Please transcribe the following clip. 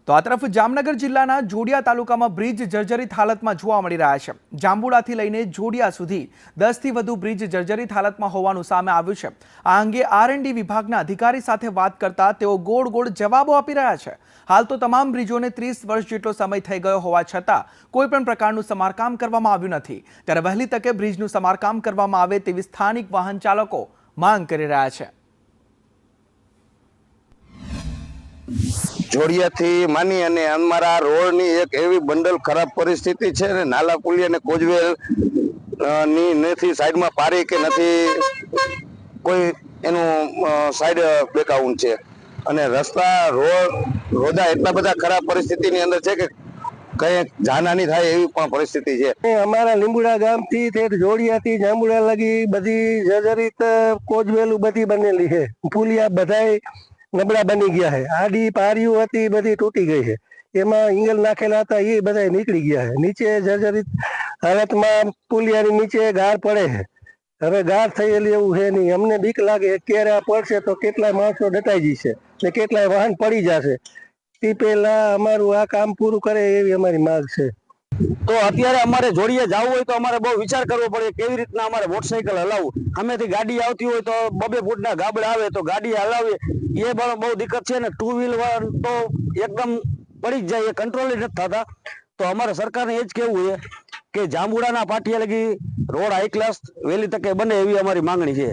તો આ તરફ જામનગર જિલ્લાના જોડિયા તાલુકામાં બ્રિજ જર્જરિત હાલતમાં જોવા મળી રહ્યા છે। જાંબુડાથી લઈને જોડિયા સુધી 10 થી વધુ બ્રિજ જર્જરિત હાલતમાં હોવાનું સામે આવ્યું છે। આ અંગે R&D વિભાગના અધિકારી સાથે વાત કરતા તેઓ ગોળ ગોળ જવાબો આપી રહ્યા છે। હાલ તો તમામ બ્રિજોને 30 વર્ષ જેટલો સમય થઈ ગયો હોવા છતાં કોઈ પણ પ્રકારનું સમારકામ કરવામાં આવ્યું નથી। ત્યારે વહેલી તકે બ્રિજનું સમારકામ કરવામાં આવે તેવી સ્થાનિક વાહન ચાલકો માંગ કરી રહ્યા છે। જોડિયા थी मानी अने अमारा रोड नी एक एवी बंडल खराब परिस्थिति छे ने नाला पुलिया ने कोजवेल नी नथी साइड में पारी के नथी कोई एनु साइड बेकआउट छे अने रस्ता रोडा एटला बधा खराब परिस्थिति नी अंदर छे के कई जानहानी थाय एवी पण परिस्थिति छे। अमारा લીંબુડા गाम थी ठेठ जोड़िया थी जांबुड़ा लगी बधी जर्जरित कोजवेलू बधी बनेली है। पुलिया बधाय नबड़ा बनी गया है। आडी पारियों हती बधी तूटी गई है। एमां इंगल नाखेला था ये बधाय निकली गया है। नीचे जर्जरित हालत में पुलिया नीचे गार पड़े है। हवे गार थयेली एवुं है नहीं। अमने बीक लागे क्यारे पड़शे तो केटलाय माणसो दटाई जशे ने केटलाय वाहन पड़ी जशे। ते पहेला अमारुं आ काम पूरुं करे एवी अमारी मांग छे। तो अत्यारे अमारे जोड़िए जावुं होय तो अमारे बहु विचार करवो पड़े केवी रीतना अमारे मोटरसाइकल हलावવું। सामेथी गाड़ी आवती होय तो 2-2 फूटना गाबड़ा आवे तो गाड़ी हलावी ये बहु दिक्कत छे ने। 2 व्हीलर तो एकदम पड़ी ज जाए कंट्रोल ही नहीं थता। तो अमारे सरकार ने एज केवुं है कि जांबुड़ाना पाटिया लगी रोड हाई क्लास वहेली तके बने एवी अमारी मांगणी छे।